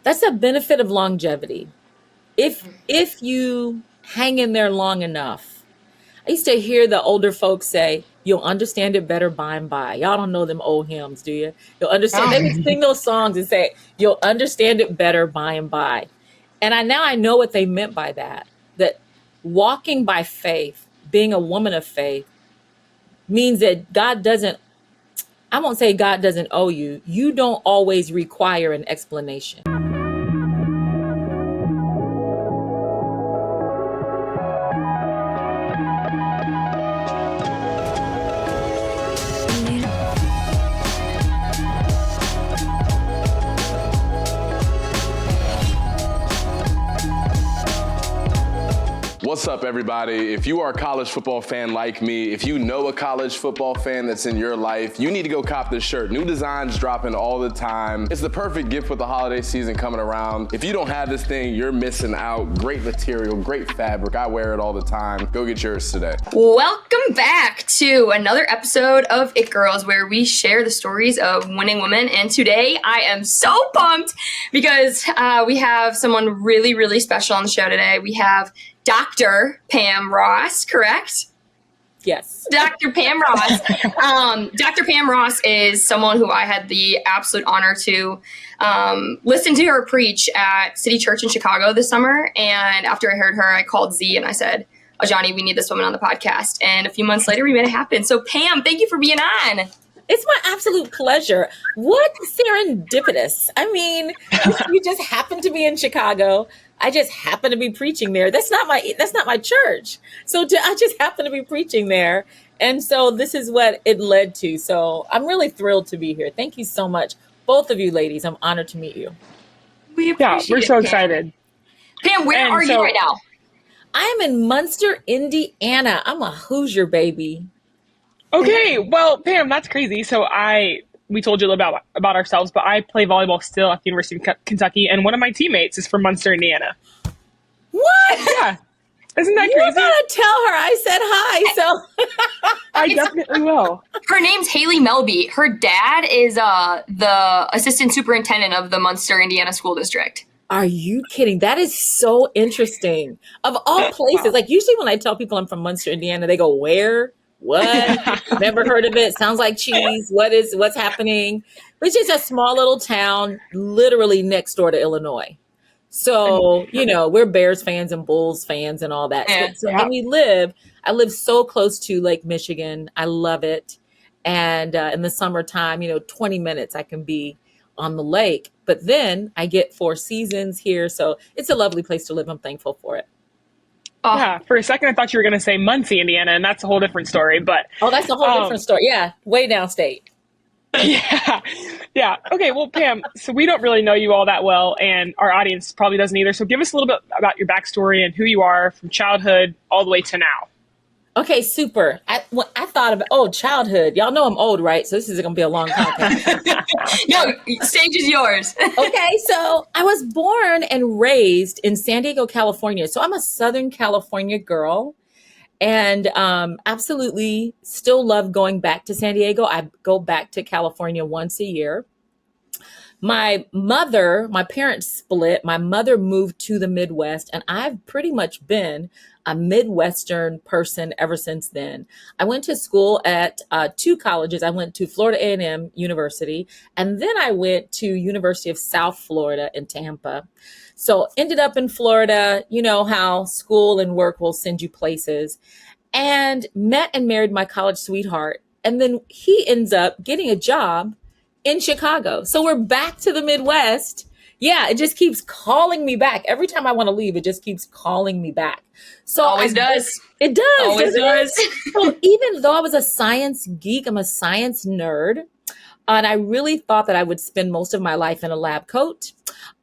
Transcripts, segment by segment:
That's a benefit of longevity. If you hang in there long enough. I used to hear the older folks say, you'll understand it better by and by. Y'all don't know them old hymns, do you? You'll understand. They would sing those songs and say, you'll understand it better by and by. And I know what they meant by that. That walking by faith, being a woman of faith, means that God doesn't, I won't say God doesn't owe you. You don't always require an explanation. What's up, everybody? If you are a college football fan like me, if you know a college football fan that's in your life, you need to go cop this shirt. New designs dropping all the time. It's the perfect gift with the holiday season coming around. If you don't have this thing, you're missing out. Great material, great fabric. I wear it all the time. Go get yours today. Welcome back to another episode of It Girls, where we share the stories of winning women. And today I am so pumped because we have someone really, really special on the show today. We have Dr. Pam Ross, correct? Yes. Dr. Pam Ross. Dr. Pam Ross is someone who I had the absolute honor to listen to her preach at City Church in Chicago this summer. And after I heard her, I called Z and I said, Azhani, we need this woman on the podcast. And a few months later, we made it happen. So Pam, thank you for being on. It's my absolute pleasure. What serendipitous. I mean, you just happen to be in Chicago. I just happen to be preaching there. That's not my church. So I just happen to be preaching there. And so this is what it led to. So I'm really thrilled to be here. Thank you so much. Both of you ladies, I'm honored to meet you. We appreciate we're so Pam. excited. Pam, where are you right now? I am in Munster, Indiana. I'm a Hoosier baby. Okay, well, Pam, that's crazy. So we told you a little about ourselves, but I play volleyball still at the University of Kentucky, and one of my teammates is from Munster, Indiana. What? Yeah. Isn't that You crazy? gotta tell her I said hi. So I definitely will. Her name's Haley Melby. Her dad is the assistant superintendent of the Munster, Indiana School District. Are you kidding? That is so interesting. Of all places, like usually when I tell people I'm from Munster, Indiana, they go, where? What? Never heard of it. Sounds like cheese. What's happening? It's just a small little town, literally next door to Illinois. So, we're Bears fans and Bulls fans and all that. So when I live so close to Lake Michigan. I love it. And in the summertime, 20 minutes I can be on the lake. But then I get 4 seasons here. So it's a lovely place to live. I'm thankful for it. Oh. Yeah, for a second I thought you were going to say Muncie, Indiana, and that's a whole different story. But that's a whole different story. Yeah, way downstate. Yeah. Okay, well, Pam, so we don't really know you all that well, and our audience probably doesn't either. So give us a little bit about your backstory and who you are from childhood all the way to now. Okay, super. I thought about, childhood. Y'all know I'm old, right? So this is going to be a long time. No, stage is yours. Okay, so I was born and raised in San Diego, California. So I'm a Southern California girl and absolutely still love going back to San Diego. I go back to California once a year. My parents split. My mother moved to the Midwest, and I've pretty much been a Midwestern person ever since then. I went to school at 2 colleges. I went to Florida A&M University, and then I went to University of South Florida in Tampa. So ended up in Florida. You know how school and work will send you places, and met and married my college sweetheart. And then he ends up getting a job in Chicago. So we're back to the Midwest. Yeah, it just keeps calling me back. Every time I want to leave, it just keeps calling me back. So Always does. It does. Always does. So even though I was a science geek, I'm a science nerd. And I really thought that I would spend most of my life in a lab coat.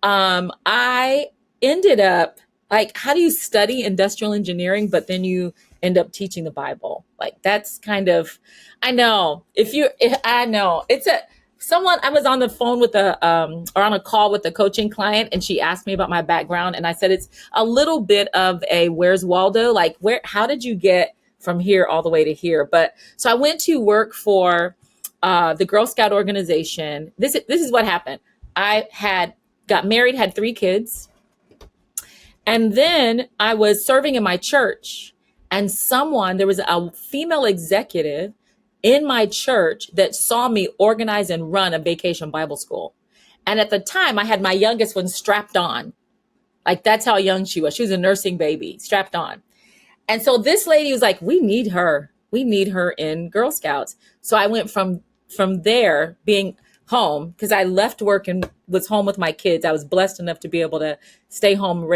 I ended up how do you study industrial engineering, but then you end up teaching the Bible? That's kind of, I know. I was on the phone with or on a call with a coaching client, and she asked me about my background. And I said, it's a little bit of a, where's Waldo? How did you get from here all the way to here? But so I went to work for the Girl Scout organization. This is what happened. I had got married, had 3 kids. And then I was serving in my church, and there was a female executive in my church that saw me organize and run a vacation Bible school. And at the time, I had my youngest one strapped on. Like, that's how young she was. She was a nursing baby, strapped on. And so this lady was like, we need her. We need her in Girl Scouts. So I went from there, being home, because I left work and was home with my kids. I was blessed enough to be able to stay home,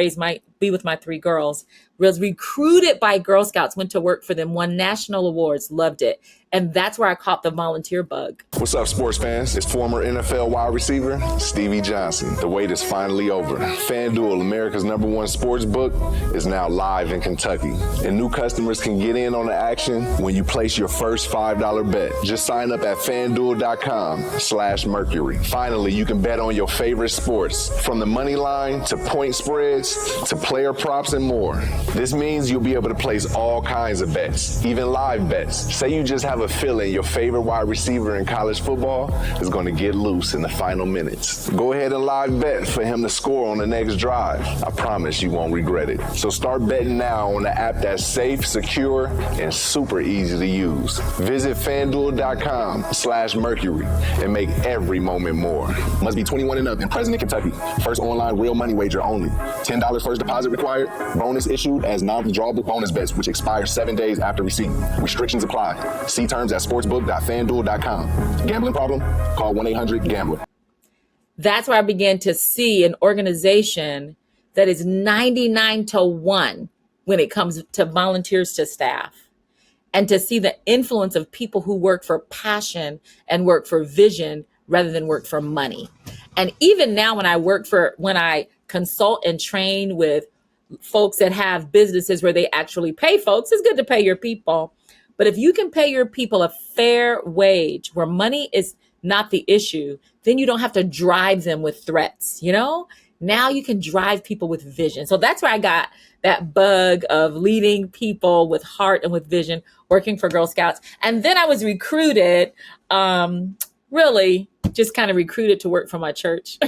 be with my 3 girls. Was recruited by Girl Scouts, went to work for them, won national awards, loved it. And that's where I caught the volunteer bug. What's up, sports fans? It's former NFL wide receiver Stevie Johnson. The wait is finally over. FanDuel, America's #1 sports book, is now live in Kentucky. And new customers can get in on the action when you place your first $5 bet. Just sign up at FanDuel.com/Mercury. Finally, you can bet on your favorite sports, from the money line to point spreads to player props and more. This means you'll be able to place all kinds of bets, even live bets. Say you just have a feeling your favorite wide receiver in college football is going to get loose in the final minutes. Go ahead and live bet for him to score on the next drive. I promise you won't regret it. So start betting now on the app that's safe, secure, and super easy to use. Visit FanDuel.com/Mercury and make every moment more. Must be 21 and up and present in Kentucky. First online real money wager only. $10 first deposit required. Bonus issued as non-withdrawable bonus bets, which expire 7 days after receipt. Restrictions apply. See terms at sportsbook.fanduel.com. Gambling problem? Call 1-800-GAMBLER. That's where I began to see an organization that is 99-1 when it comes to volunteers to staff, and to see the influence of people who work for passion and work for vision rather than work for money. And even now when I consult and train with folks that have businesses where they actually pay folks, it's good to pay your people. But if you can pay your people a fair wage where money is not the issue, then you don't have to drive them with threats, Now you can drive people with vision. So that's where I got that bug of leading people with heart and with vision, working for Girl Scouts. And then I was recruited, really just kind of recruited to work for my church.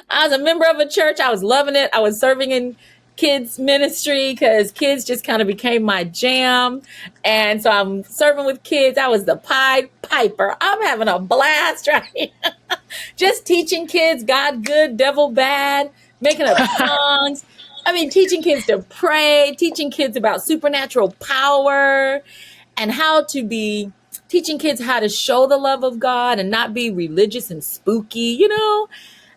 I was a member of a church. I was loving it. I was serving in kids ministry because kids just kind of became my jam. And so I'm serving with kids. I was the Pied Piper. I'm having a blast, right? Just teaching kids God good, devil bad, making up songs. Teaching kids to pray, teaching kids about supernatural power, and teaching kids how to show the love of God and not be religious and spooky,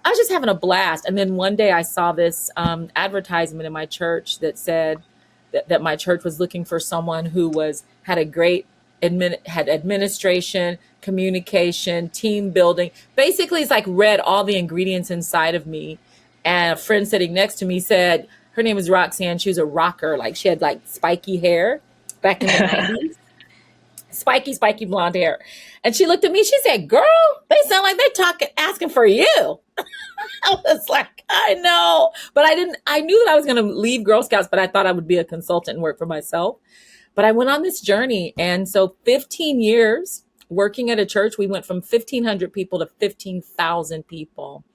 I was just having a blast. And then one day I saw this advertisement in my church that said that my church was looking for someone who had a great had administration, communication, team building. Basically, it's like read all the ingredients inside of me. And a friend sitting next to me said, her name was Roxanne. She was a rocker. Like, she had like spiky hair back in the 90s. Spiky blonde hair. And she looked at me, she said, girl, they sound like they're asking for you. I was like, I know. But I knew that I was going to leave Girl Scouts, but I thought I would be a consultant and work for myself. But I went on this journey. And so 15 years working at a church, we went from 1,500 people to 15,000 people.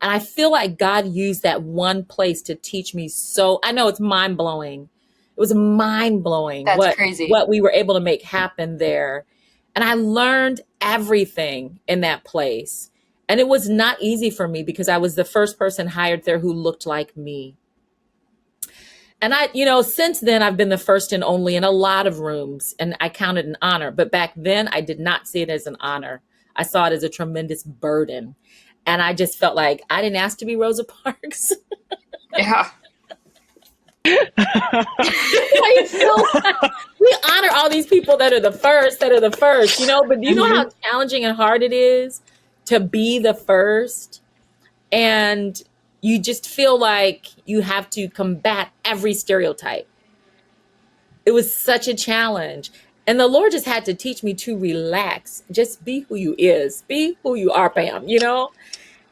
And I feel like God used that one place to teach me. So I know it's mind blowing. It was mind blowing Crazy. What we were able to make happen there. And I learned everything in that place. And it was not easy for me because I was the first person hired there who looked like me. And since then, I've been the first and only in a lot of rooms, and I count it an honor. But back then, I did not see it as an honor. I saw it as a tremendous burden. And I just felt like I didn't ask to be Rosa Parks. Yeah. I feel like we honor all these people that are the first, but do you know how challenging and hard it is to be the first? And you just feel like you have to combat every stereotype. It was such a challenge. And the Lord just had to teach me to relax. Just be who you is. Be who you are, Pam,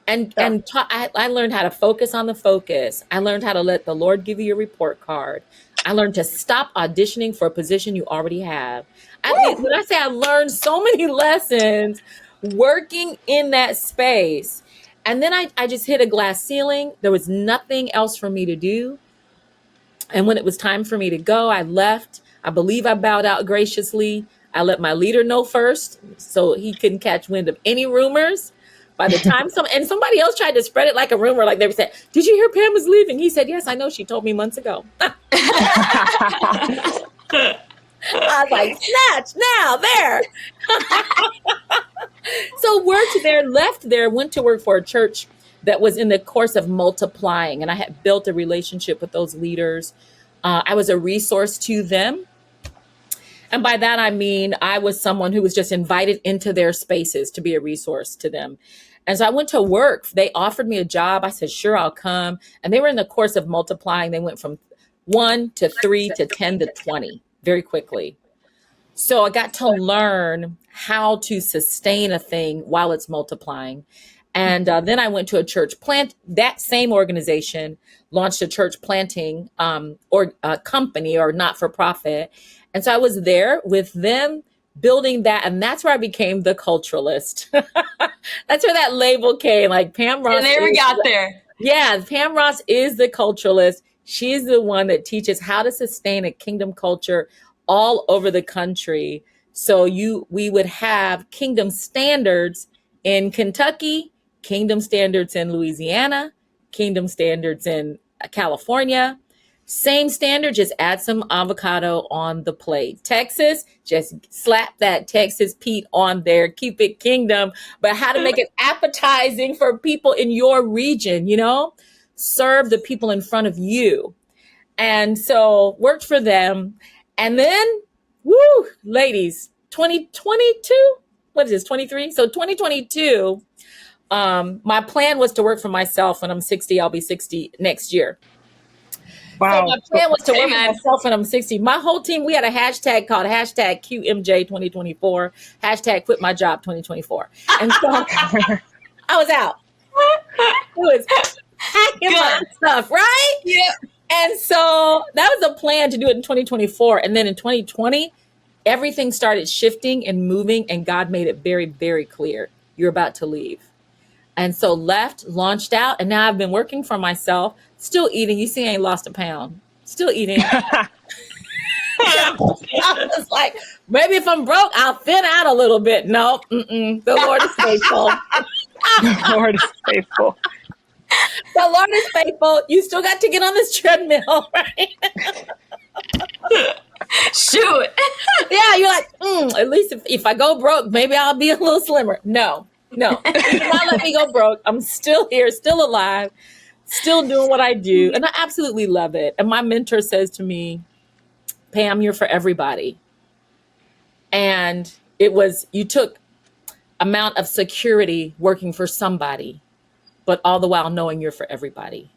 I learned how to focus on the focus. I learned how to let the Lord give you your report card. I learned to stop auditioning for a position you already have. When I say I learned so many lessons working in that space. And then I just hit a glass ceiling. There was nothing else for me to do. And when it was time for me to go, I left. I believe I bowed out graciously. I let my leader know first so he couldn't catch wind of any rumors. By the time somebody else tried to spread it like a rumor, like they were saying, "Did you hear Pam is leaving?" He said, "Yes, I know. She told me months ago." I was like, snatch now, there. So worked there, left there, went to work for a church that was in the course of multiplying. And I had built a relationship with those leaders. I was a resource to them. And by that, I mean, I was someone who was just invited into their spaces to be a resource to them. And so I went to work. They offered me a job. I said, sure, I'll come. And they were in the course of multiplying. They went from 1 to 3 to 10 to 20 very quickly. So I got to learn how to sustain a thing while it's multiplying. And then I went to a church plant. That same organization launched a church planting or a company or not-for-profit. And so I was there with them building that. And that's where I became the culturalist. That's where that label came, like Pam Ross. And there we got there. Yeah, Pam Ross is the culturalist. She's the one that teaches how to sustain a kingdom culture all over the country. So we would have kingdom standards in Kentucky, kingdom standards in Louisiana, kingdom standards in California. Same standard, just add some avocado on the plate. Texas, just slap that Texas Pete on there, keep it kingdom, but how to make it appetizing for people in your region, serve the people in front of you. And so worked for them. And then, ladies, 2022, what is this, 23? So 2022, my plan was to work for myself. When I'm 60, I'll be 60 next year. Wow. So my plan was to work for myself when I'm 60. My whole team, we had a hashtag called hashtag QMJ 2024, hashtag quit my job 2024. And so I was out. It was hacking my stuff, right? Yeah. And so that was a plan to do it in 2024. And then in 2020, everything started shifting and moving, and God made it very, very clear. You're about to leave. And so left, launched out, and now I've been working for myself, still eating. You see, I ain't lost a pound. Still eating. I was like, maybe if I'm broke, I'll thin out a little bit. No, the Lord is faithful. The Lord is faithful. The Lord is faithful. You still got to get on this treadmill, right? Shoot. Yeah, you're like, at least if I go broke, maybe I'll be a little slimmer. No. Do not let me go broke. I'm still here, still alive, still doing what I do. And I absolutely love it. And my mentor says to me, Pam, you're for everybody. And you took amount of security working for somebody, but all the while knowing you're for everybody.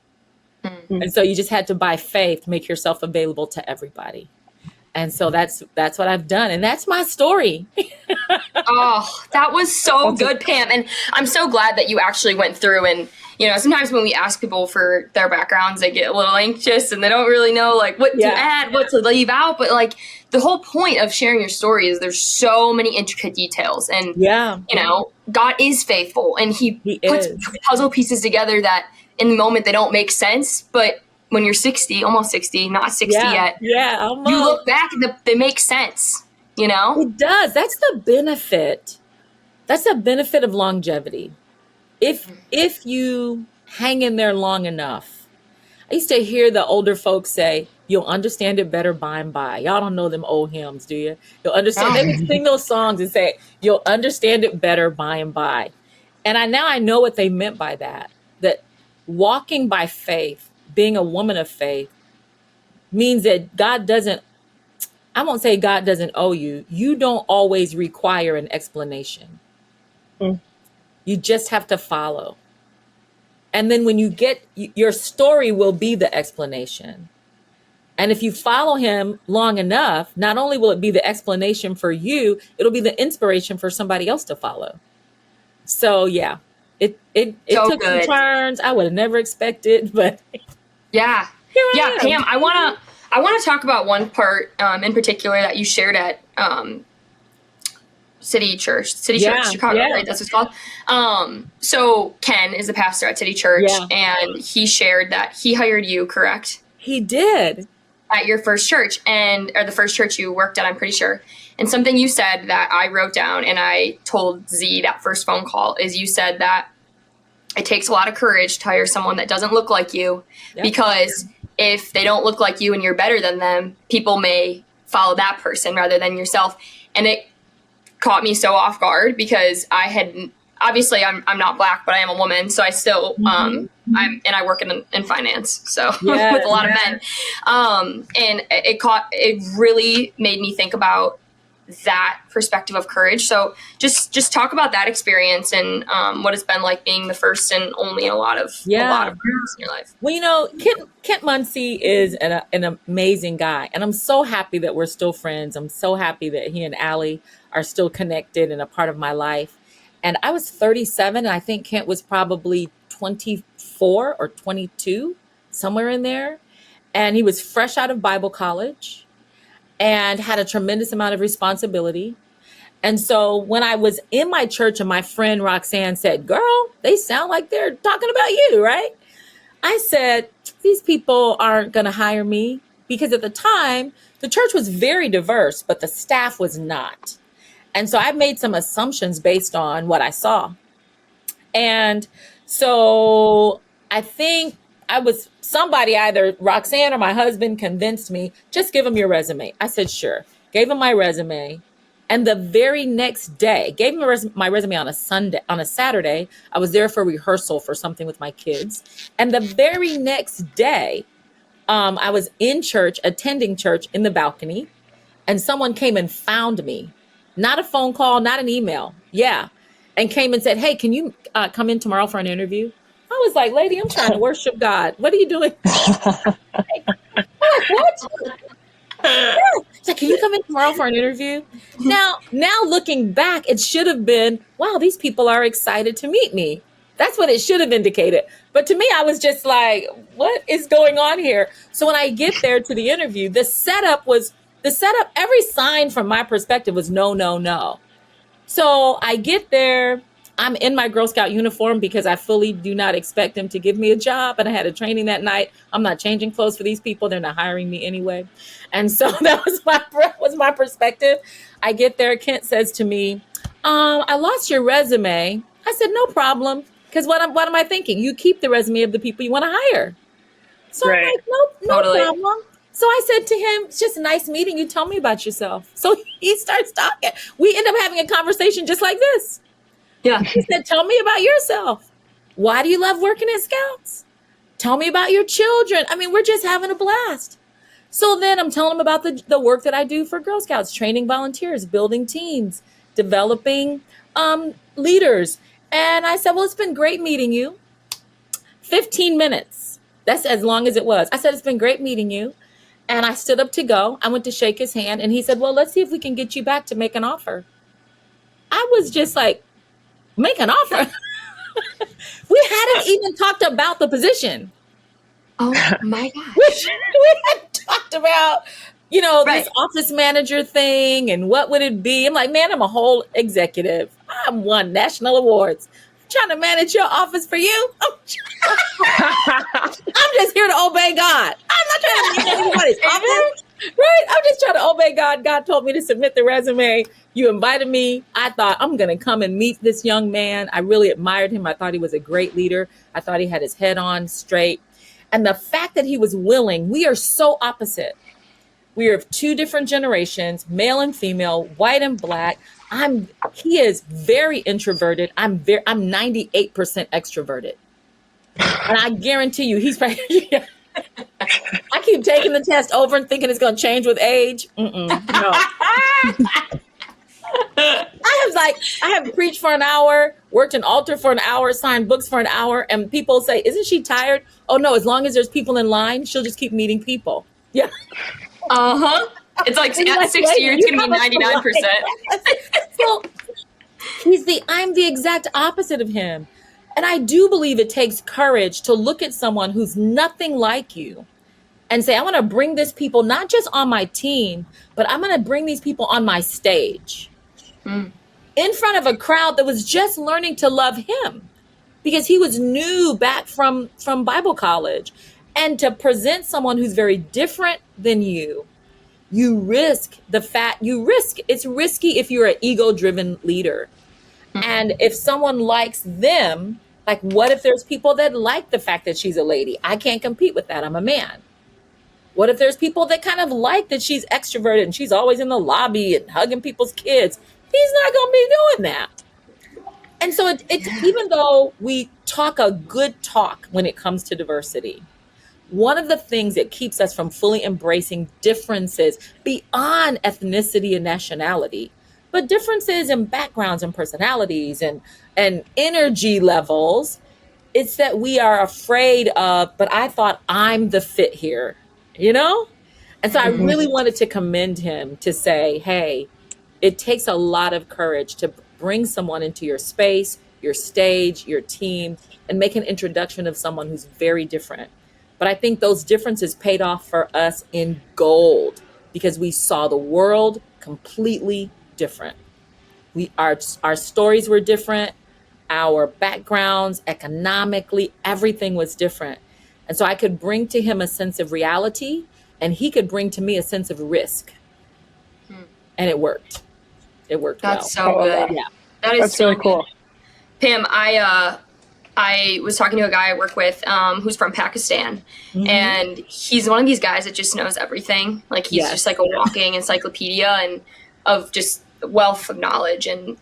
Mm-hmm. And so you just had to, by faith, make yourself available to everybody. And so that's what I've done. And that's my story. Oh, that was so good, Pam. And I'm so glad that you actually went through and, sometimes when we ask people for their backgrounds, they get a little anxious and they don't really know what to add, what to leave out. But the whole point of sharing your story is there's so many intricate details. And, God is faithful and he puts puzzle pieces together that in the moment they don't make sense. But when you're 60, almost 60, not 60 yet, almost. You look back and they make sense, It does. That's the benefit. That's the benefit of longevity. If you hang in there long enough. I used to hear the older folks say, you'll understand it better by and by. Y'all don't know them old hymns, do you? You'll understand. They would sing those songs and say, you'll understand it better by and by. And I know what they meant by that walking by faith, being a woman of faith, means that I won't say God doesn't owe you. You don't always require an explanation. You just have to follow. And then when you your story will be the explanation. And if you follow him long enough, not only will it be the explanation for you, it'll be the inspiration for somebody else to follow. So yeah, it so took some turns I would have never expected, but yeah. Pam, I want to talk about one part in particular that you shared at City Church, Yeah, Chicago, yeah. right? That's what it's called. So Ken is the pastor at City Church, Yeah. and he shared that he hired you, correct? He did. At your first church, or the first church you worked at, I'm pretty sure. And something you said that I wrote down and I told Z that first phone call is you said that it takes a lot of courage to hire someone that doesn't look like you, because if they don't look like you and you're better than them, people may follow that person rather than yourself. And it caught me so off guard because obviously I'm not Black, but I am a woman. So I still, I work in finance. So with a lot of men, and it really made me think about that perspective of courage. So just talk about that experience and what it's been like being the first and only in a lot of girls in your life. Well, Kent Muncie is an amazing guy, and I'm so happy that we're still friends. I'm so happy that he and Allie are still connected and a part of my life. And I was 37, and I think Kent was probably 24 or 22, somewhere in there. And he was fresh out of Bible college and had a tremendous amount of responsibility. And so when I was in my church and my friend Roxanne said, "Girl, they sound like they're talking about you, right?" I said, "These people aren't going to hire me," because at the time, the church was very diverse, but the staff was not. And so I made some assumptions based on what I saw. And so I think somebody, either Roxanne or my husband, convinced me, "Just give him your resume." I said, "Sure." Gave him my resume. And the very next day, gave him my resume on a Saturday. I was there for rehearsal for something with my kids. And the very next day, I was in church, attending church in the balcony, and someone came and found me. Not a phone call, not an email. Yeah. And came and said, "Hey, can you come in tomorrow for an interview?" I was like, "Lady, I'm trying to worship God. What are you doing?" I'm like, "What?" Yeah. She's like, "Can you come in tomorrow for an interview?" Now looking back, it should have been, wow, these people are excited to meet me. That's what it should have indicated. But to me, I was just like, what is going on here? So when I get there to the interview, the setup, every sign from my perspective was no, no, no. So I get there, I'm in my Girl Scout uniform because I fully do not expect them to give me a job. And I had a training that night. I'm not changing clothes for these people. They're not hiring me anyway. And so that was my perspective. I get there. Kent says to me, "I lost your resume." I said, "No problem." Because what am I thinking? You keep the resume of the people you want to hire. So I'm like, no problem. So I said to him, "It's just nice meeting you. Tell me about yourself." So he starts talking. We end up having a conversation just like this. Yeah. He said, "Tell me about yourself. Why do you love working at Scouts? Tell me about your children." I mean, we're just having a blast. So then I'm telling him about the work that I do for Girl Scouts, training volunteers, building teams, developing leaders. And I said, "Well, it's been great meeting you." 15 minutes. That's as long as it was. I said, "It's been great meeting you." And I stood up to go. I went to shake his hand, and he said, "Well, let's see if we can get you back to make an offer." I was just like, make an offer? We hadn't even talked about the position. Oh my gosh. We had talked about, Right. this office manager thing and what would it be. I'm like, man, I'm a whole executive. I'm won national awards. I'm trying to manage your office for you. I'm just here to obey God. I'm not trying to manage anybody's office. Right? I'm just trying to obey God. God told me to submit the resume. You invited me. I thought, I'm going to come and meet this young man. I really admired him. I thought he was a great leader. I thought he had his head on straight. And the fact that he was willing, we are so opposite. We are of two different generations, male and female, white and Black. He is very introverted. I'm 98% extroverted. And I guarantee you, he's probably, I keep taking the test over and thinking it's going to change with age. No. I have preached for an hour, worked an altar for an hour, signed books for an hour, and people say, "Isn't she tired?" Oh no, as long as there's people in line, she'll just keep meeting people. Yeah. It's like at 60 years, it's going to be 99%. So I'm the exact opposite of him. And I do believe it takes courage to look at someone who's nothing like you and say, "I want to bring this people not just on my team, but I'm going to bring these people on my stage." in front of a crowd that was just learning to love him because he was new back from Bible college. And to present someone who's very different than you risk it's risky if you're an ego-driven leader. And if someone likes them, like, what if there's people that like the fact that she's a lady? I can't compete with that. I'm a man. What if there's people that kind of like that she's extroverted and she's always in the lobby and hugging people's kids? He's not going to be doing that. And so it's even though we talk a good talk when it comes to diversity, one of the things that keeps us from fully embracing differences beyond ethnicity and nationality, but differences in backgrounds and personalities and energy levels, it's that we are afraid of, but I thought I'm the fit here, you know? And so I really wanted to commend him to say, hey, it takes a lot of courage to bring someone into your space, your stage, your team, and make an introduction of someone who's very different. But I think those differences paid off for us in gold because we saw the world completely different. Our stories were different, our backgrounds, economically, everything was different. And so I could bring to him a sense of reality, and he could bring to me a sense of risk. And it worked. It worked That's well. so good. Yeah. That's so really cool. good. Pam, I was talking to a guy I work with who's from Pakistan, and he's one of these guys that just knows everything. Like he's just like a walking encyclopedia and of just wealth of knowledge. And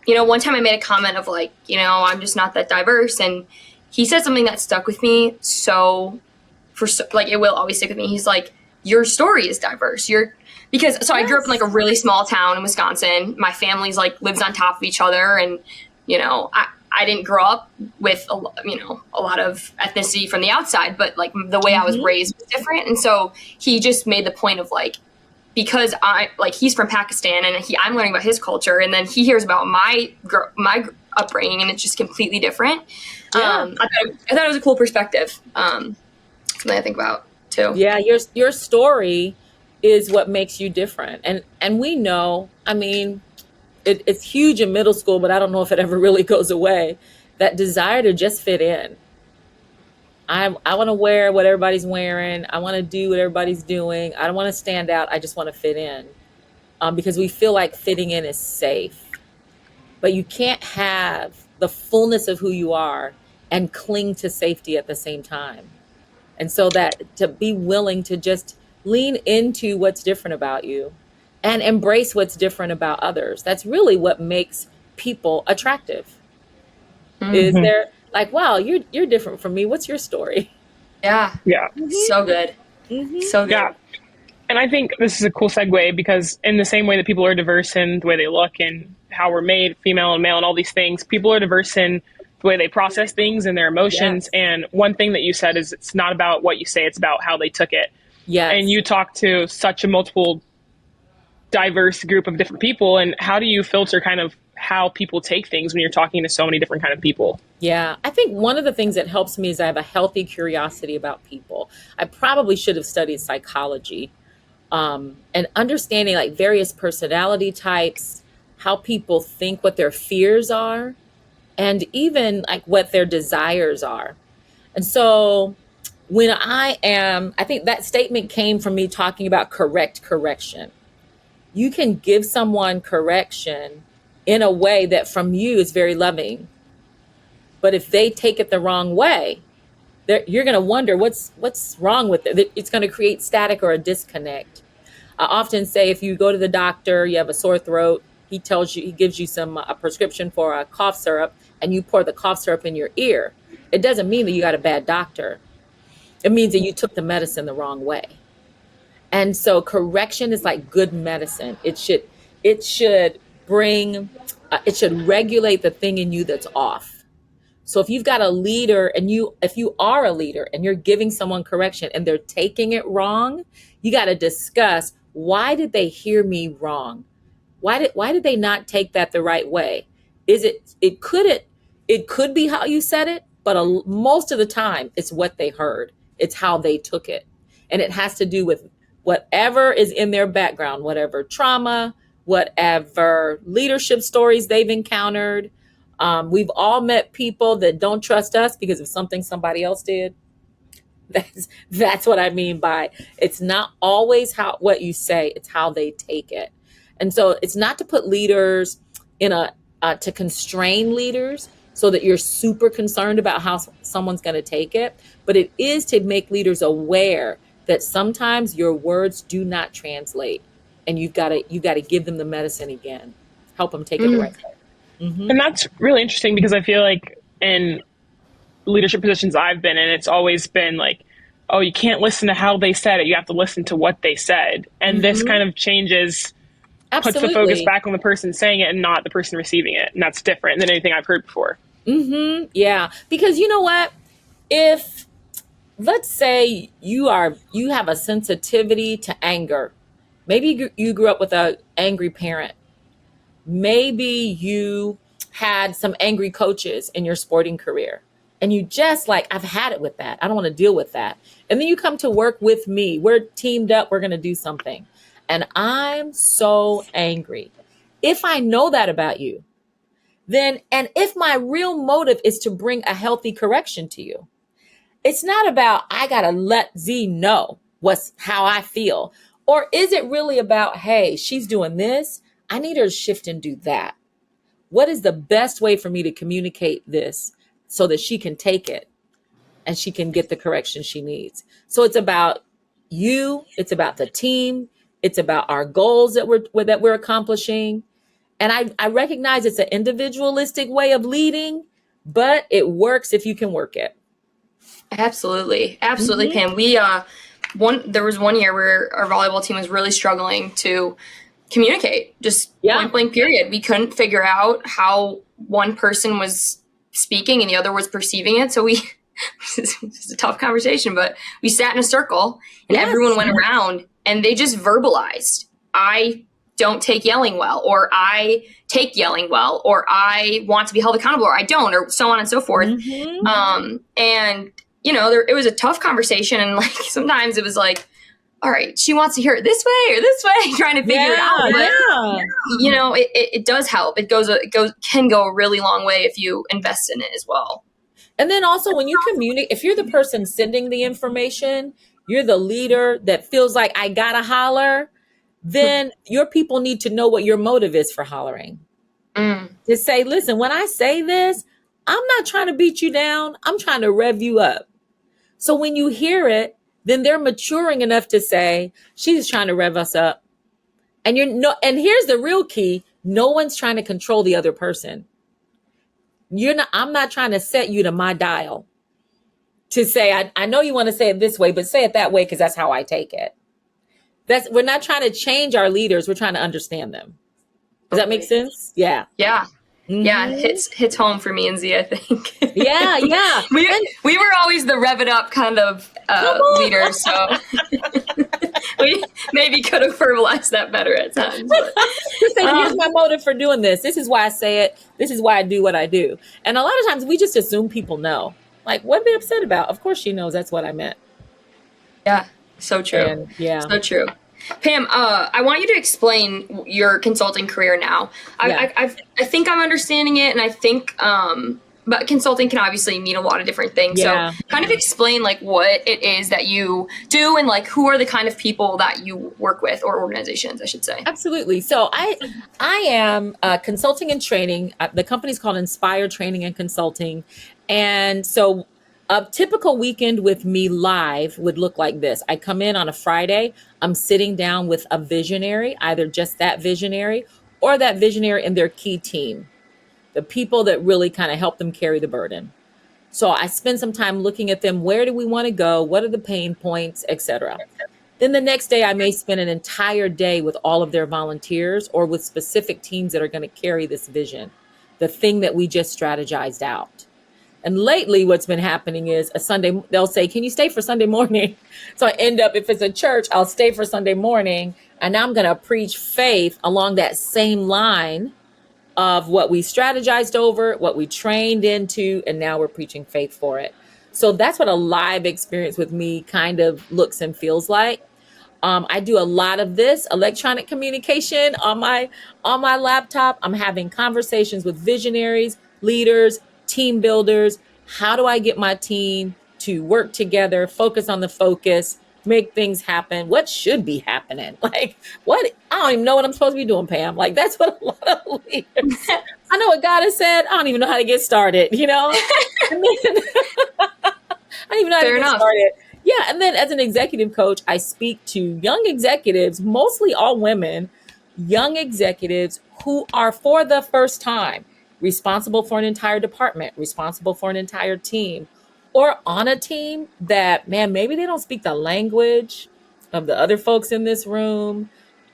one time I made a comment of like, I'm just not that diverse, and he said something that stuck with me. It will always stick with me. He's like, your story is diverse. I grew up in like a really small town in Wisconsin. My family's like lives on top of each other, and I didn't grow up with a lot of ethnicity from the outside, but like the way I was raised was different. And so he just made the point of like, because he's from Pakistan and I'm learning about his culture, and then he hears about my upbringing, and it's just completely different. I thought it was a cool perspective. Something I think about too. Yeah, your story is what makes you different, and we know. I mean, it's huge in middle school, but I don't know if it ever really goes away. That desire to just fit in. I want to wear what everybody's wearing. I want to do what everybody's doing. I don't want to stand out. I just want to fit in, because we feel like fitting in is safe. But you can't have the fullness of who you are and cling to safety at the same time. And so that to be willing to just lean into what's different about you and embrace what's different about others. That's really what makes people attractive. Is they're like, wow, you're different from me. What's your story? Yeah. So good. So good. Yeah. And I think this is a cool segue because in the same way that people are diverse in the way they look and how we're made, female and male and all these things, people are diverse in the way they process things and their emotions. Yes. And one thing that you said is it's not about what you say, it's about how they took it. Yes. And you talk to such a multiple diverse group of different people. And how do you filter kind of how people take things when you're talking to so many different kind of people? Yeah, I think one of the things that helps me is I have a healthy curiosity about people. I probably should have studied psychology, and understanding like various personality types, how people think, what their fears are, and even like what their desires are. And so when I think that statement came from me talking about correction. You can give someone correction in a way that from you is very loving. But if they take it the wrong way, you're going to wonder what's wrong with it. It's going to create static or a disconnect. I often say if you go to the doctor, you have a sore throat, he gives you a prescription for a cough syrup, and you pour the cough syrup in your ear. It doesn't mean that you got a bad doctor. It means that you took the medicine the wrong way. And so correction is like good medicine. It should regulate the thing in you that's off. So if you've got a leader and if you are a leader and you're giving someone correction and they're taking it wrong, you got to discuss, why did they hear me wrong? Why did they not take that the right way? It could be how you said it, but most of the time it's what they heard. It's how they took it. And it has to do with whatever is in their background, whatever trauma, whatever leadership stories they've encountered. We've all met people that don't trust us because of something somebody else did. That's what I mean by it's not always what you say, it's how they take it. And so it's not to put leaders in to constrain leaders so that you're super concerned about how someone's going to take it, but it is to make leaders aware that sometimes your words do not translate, and you've got to give them the medicine again, help them take it the right way. Mm-hmm. And that's really interesting because I feel like in leadership positions I've been in, it's always been like, oh, you can't listen to how they said it. You have to listen to what they said. And this kind of changes, puts the focus back on the person saying it and not the person receiving it. And that's different than anything I've heard before. Mm-hmm. Yeah. Because you know what? If, let's say you have a sensitivity to anger. Maybe you grew up with an angry parent. Maybe you had some angry coaches in your sporting career. And you just like, I've had it with that. I don't want to deal with that. And then you come to work with me. We're teamed up. We're going to do something. And I'm so angry. If I know that about you, then, and if my real motive is to bring a healthy correction to you, it's not about, I got to let Z know how I feel. Or is it really about, hey, she's doing this. I need her to shift and do that. What is the best way for me to communicate this so that she can take it and she can get the correction she needs? So it's about you. It's about the team. It's about our goals that we're accomplishing. And I recognize it's an individualistic way of leading, but it works if you can work it. Absolutely. Absolutely, mm-hmm. Pam. There was one year where our volleyball team was really struggling to communicate, just point blank period. We couldn't figure out how one person was speaking and the other was perceiving it. So it's a tough conversation, but we sat in a circle and everyone went around and they just verbalized, I don't take yelling well, or I take yelling well, or I want to be held accountable, or I don't, or so on and so forth. Mm-hmm. And you know, it was a tough conversation. And like, sometimes it was like, all right, she wants to hear it this way or this way, trying to figure it out. But, you know, it does help. It can go a really long way if you invest in it as well. And then also when you communicate, if you're the person sending the information, you're the leader that feels like I gotta holler, then your people need to know what your motive is for hollering. To say, listen, when I say this, I'm not trying to beat you down. I'm trying to rev you up. So when you hear it, then they're maturing enough to say, she's trying to rev us up. And and here's the real key. No one's trying to control the other person. I'm not trying to set you to my dial to say, I know you want to say it this way, but say it that way, because that's how I take it. We're not trying to change our leaders. We're trying to understand them. Does that make sense? Yeah. Yeah. Mm-hmm. Yeah, hits home for me and Z, I think. Yeah. we were always the rev it up kind of leaders, so we maybe could have verbalized that better at times. Here's my motive for doing this. This is why I say it. This is why I do what I do. And a lot of times we just assume people know. Like, what are they upset about? Of course she knows that's what I meant. Yeah, so true. So true. Pam, I want you to explain your consulting career now. I think I'm understanding it, and I think, but consulting can obviously mean a lot of different things. Yeah. So kind of explain like what it is that you do and like who are the kind of people that you work with, or organizations, I should say. Absolutely. So I am consulting and training. The company's called Inspire Training and Consulting. And so a typical weekend with me live would look like this. I come in on a Friday. I'm sitting down with a visionary, either just that visionary or that visionary and their key team, the people that really kind of help them carry the burden. So I spend some time looking at them. Where do we want to go? What are the pain points, etc. Then the next day, I may spend an entire day with all of their volunteers or with specific teams that are going to carry this vision, the thing that we just strategized out. And lately what's been happening is a Sunday, they'll say, can you stay for Sunday morning? So I end up, if it's a church, I'll stay for Sunday morning. And now I'm going to preach faith along that same line of what we strategized over, what we trained into, and now we're preaching faith for it. So that's what a live experience with me kind of looks and feels like. I do a lot of this electronic communication on my laptop. I'm having conversations with visionaries, leaders, team builders. How do I get my team to work together, focus on the focus, make things happen? What should be happening? Like, what? I don't even know what I'm supposed to be doing, Pam. Like, that's what a lot of leaders. I know what God has said. I don't even know how to get started, you know? And then, I don't even know how to get started. Yeah. And then as an executive coach, I speak to young executives, mostly all women, young executives who are for the first time responsible for an entire department, responsible for an entire team, or on a team that, man, maybe they don't speak the language of the other folks in this room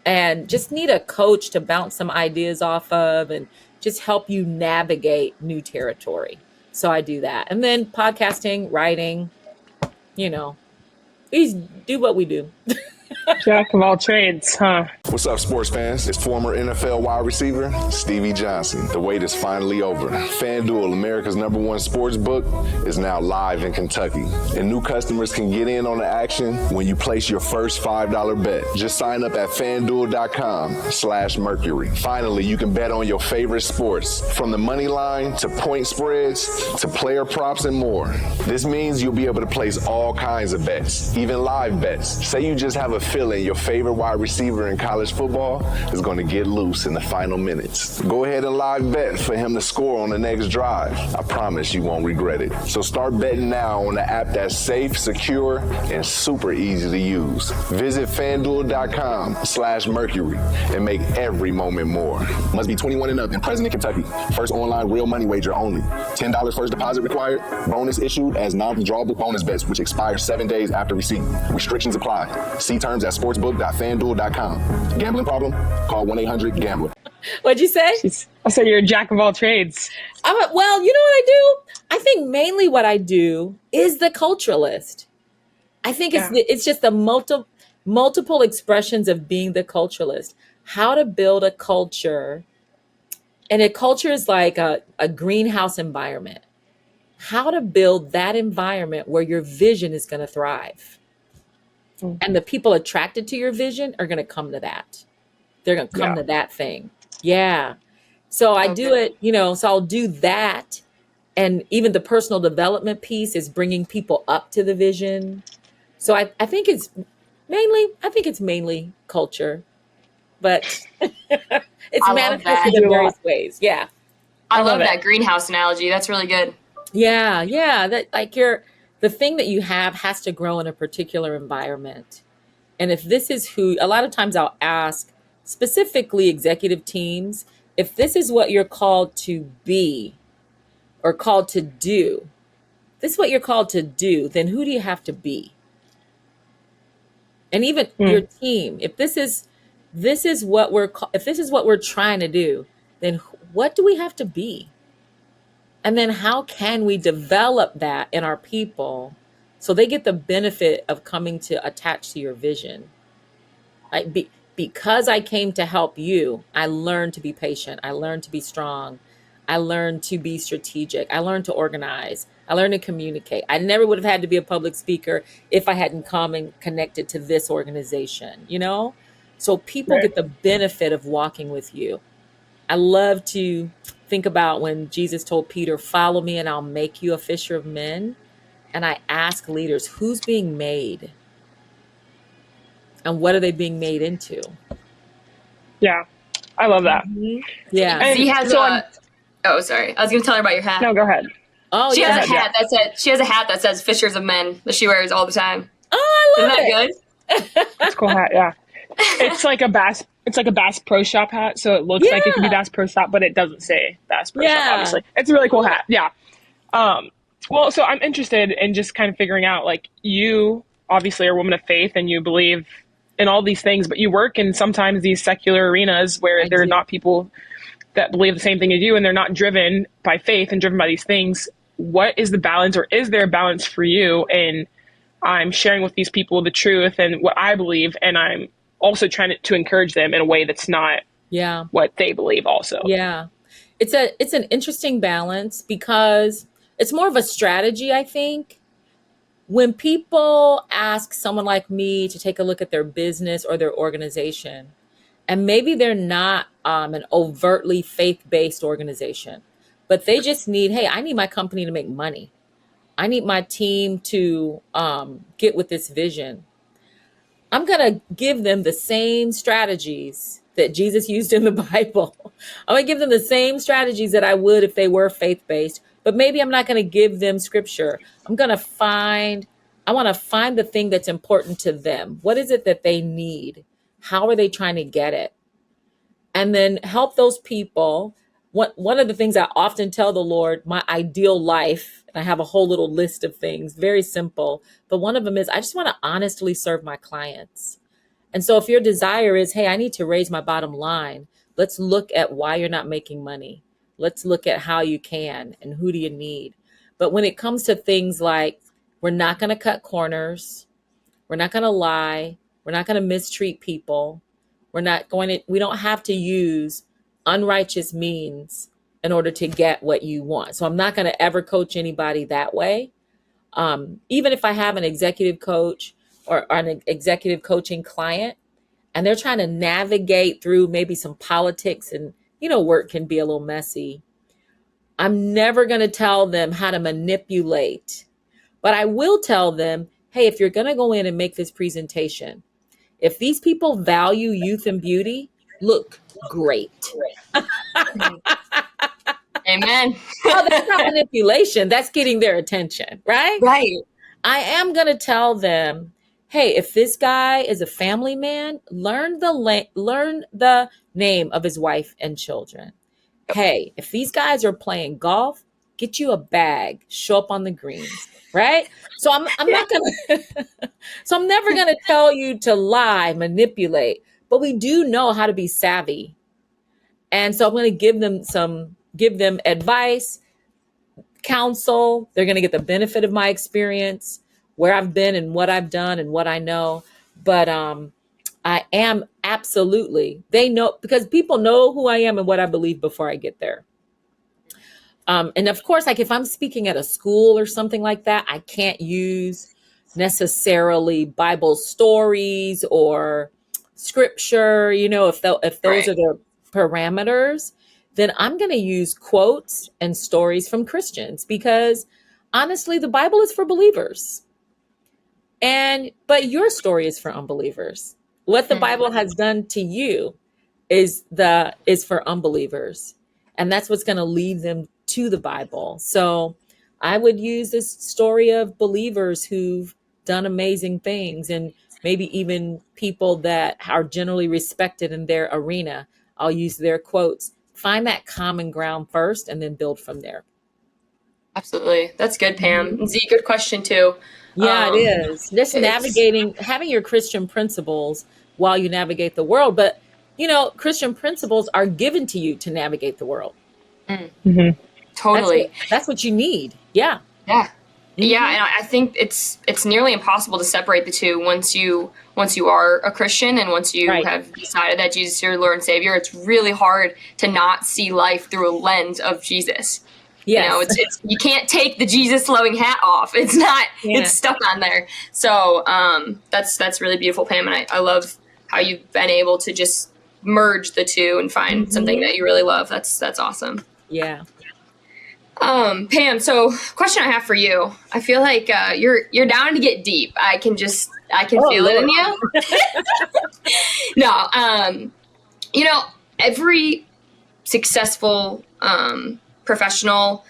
and just need a coach to bounce some ideas off of and just help you navigate new territory. So I do that. And then podcasting, writing, you know, we do what we do. Jack of all trades, huh? What's up, sports fans? It's former NFL wide receiver Stevie Johnson. The wait is finally over. FanDuel, America's #1 sports book, is now live in Kentucky. And new customers can get in on the action when you place your first $5 bet. Just sign up at FanDuel.com/Mercury. Finally, you can bet on your favorite sports, from the money line to point spreads to player props and more. This means you'll be able to place all kinds of bets, even live bets. Say you just have a feeling your favorite wide receiver in college football is going to get loose in the final minutes. Go ahead and live bet for him to score on the next drive. I promise you won't regret it. So start betting now on the app that's safe, secure, and super easy to use. Visit FanDuel.com/Mercury and make every moment more. Must be 21 and up and present in Kentucky. First online real money wager only. $10 first deposit required. Bonus issued as non-withdrawable bonus bets, which expire 7 days after receipt. Restrictions apply. See terms at sportsbook.fanduel.com. Gambling problem? Call 1-800-GAMBLER. What'd you say? I said you're a jack of all trades. Well, you know what I do? I think mainly what I do is the culturalist. I think it's just the multiple expressions of being the culturalist. How to build a culture. And a culture is like a greenhouse environment. How to build that environment where your vision is going to thrive. Mm-hmm. And the people attracted to your vision are going to come to that. They're going to come to that thing. Yeah. So I do it, so I'll do that. And even the personal development piece is bringing people up to the vision. So I think it's mainly culture, but it's manifested in various ways. Yeah. I love that greenhouse analogy. That's really good. Yeah. That the thing that you have has to grow in a particular environment. And if this is a lot of times I'll ask specifically executive teams, if this is what you're called to be or called to do, this is what you're called to do, then who do you have to be? And even your team, if this is what we're trying to do, then what do we have to be? And then how can we develop that in our people so they get the benefit of coming to attach to your vision? Because I came to help you, I learned to be patient. I learned to be strong. I learned to be strategic. I learned to organize. I learned to communicate. I never would have had to be a public speaker if I hadn't come and connected to this organization, So people get the benefit of walking with you. I love to think about when Jesus told Peter, "Follow me and I'll make you a fisher of men." And I ask leaders, who's being made? And what are they being made into? Yeah, I love that. Mm-hmm. Yeah. And he has sorry. I was going to tell her about your hat. No, go ahead. Oh, she has a hat that says "Fishers of Men" that she wears all the time. Oh, I love it. Isn't that good? That's a cool hat. Yeah, it's like a Bass Pro Shop hat, so it looks like it could be Bass Pro Shop, but it doesn't say Bass Pro Shop. Obviously, it's a really cool hat. Yeah. Well, so I'm interested in just kind of figuring out, like, you obviously are a woman of faith and you believe in all these things, but you work in sometimes these secular arenas where there are not people that believe the same thing as you, and they're not driven by faith and driven by these things. What is the balance, or is there a balance for you? And I'm sharing with these people the truth and what I believe, and I'm also trying to encourage them in a way that's not what they believe also. Yeah. It's an interesting balance because it's more of a strategy, I think. When people ask someone like me to take a look at their business or their organization, and maybe they're not an overtly faith-based organization, but they just need, hey, I need my company to make money. I need my team to get with this vision. I'm going to give them the same strategies that Jesus used in the Bible. I'm going to give them the same strategies that I would if they were faith-based, but maybe I'm not going to give them scripture. I want to find the thing that's important to them. What is it that they need? How are they trying to get it? And then help those people. One of the things I often tell the Lord, my ideal life, and I have a whole little list of things, very simple, but one of them is I just want to honestly serve my clients. And so if your desire is, hey, I need to raise my bottom line, let's look at why you're not making money. Let's look at how you can and who do you need. But when it comes to things like, we're not going to cut corners, we're not going to lie, we're not going to mistreat people, we don't have to use unrighteous means in order to get what you want. So I'm not going to ever coach anybody that way. Even if I have an executive coach or an executive coaching client, and they're trying to navigate through maybe some politics and, work can be a little messy. I'm never going to tell them how to manipulate, but I will tell them, hey, if you're going to go in and make this presentation, if these people value youth and beauty, look great. Amen. Oh, that's not manipulation. That's getting their attention, right? Right. I am going to tell them, hey, if this guy is a family man, learn the name of his wife and children. Hey, if these guys are playing golf, get you a bag, show up on the greens, right? So I'm not going to, so I'm never going to tell you to lie, manipulate, but we do know how to be savvy. And so I'm going to give them advice, counsel. They're going to get the benefit of my experience, where I've been and what I've done and what I know. But I am absolutely, they know, because people know who I am and what I believe before I get there. And of course, like if I'm speaking at a school or something like that, I can't use necessarily Bible stories or scripture, if those are the parameters, then I'm going to use quotes and stories from Christians, because honestly, the Bible is for believers. But your story is for unbelievers. What the Bible has done to you is for unbelievers. And that's what's going to lead them to the Bible. So I would use this story of believers who've done amazing things, and maybe even people that are generally respected in their arena. I'll use their quotes, find that common ground first, and then build from there. Absolutely. That's good, Pam. Z, good question too. Yeah, it is. Just having your Christian principles while you navigate the world. But, Christian principles are given to you to navigate the world. Mm-hmm. Totally. That's what you need. Yeah. Yeah. Mm-hmm. Yeah, and I think it's nearly impossible to separate the two once you are a Christian and once you have decided that Jesus is your Lord and Savior. It's really hard to not see life through a lens of Jesus. Yes. It's you can't take the Jesus loving hat off. It's not. Yeah. It's stuck on there. So that's really beautiful, Pam, and I love how you've been able to just merge the two and find something that you really love. That's awesome. Yeah. Pam, so question I have for you. I feel like you're down to get deep. I can feel it in you. No, every successful professional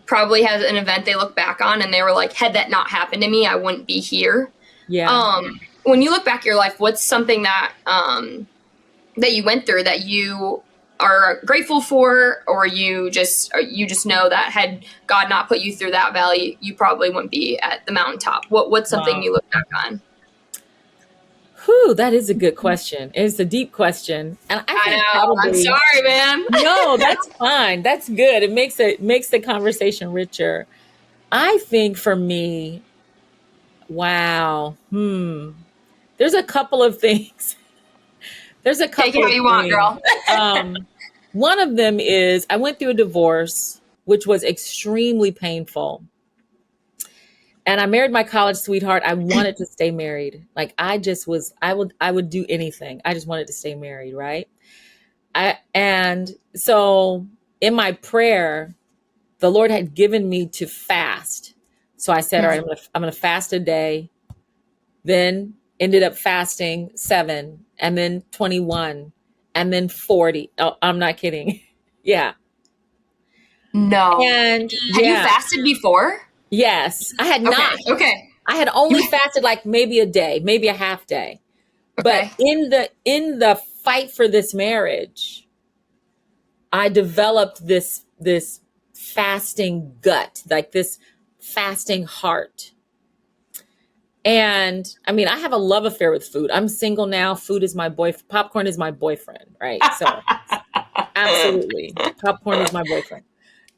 probably has an event they look back on and they were like, had that not happened to me, I wouldn't be here. Yeah. When you look back at your life, what's something that that you went through that you are grateful for, or you just know that had God not put you through that valley, you probably wouldn't be at the mountaintop? What's something you look back on? Whew, that is a good question. It's a deep question. And I know. I'm sorry, man. No, that's fine. That's good. It makes the conversation richer. I think for me, wow. There's a couple of things. Take it how you want, girl. One of them is I went through a divorce, which was extremely painful. And I married my college sweetheart. I wanted to stay married. Like I would do anything. I just wanted to stay married, right? And so in my prayer, the Lord had given me to fast. So I said, all right, I'm gonna fast a day. Then ended up fasting 7, and then 21, and then 40. Oh, I'm not kidding. Yeah. No. And Had you fasted before? Yes, I had not. Okay. I had only fasted like maybe a day, maybe a half day. Okay. But in the fight for this marriage, I developed this fasting gut, like this fasting heart. And I mean, I have a love affair with food. I'm single now. Food is my boyfriend. Popcorn is my boyfriend, right? So absolutely. Popcorn is my boyfriend.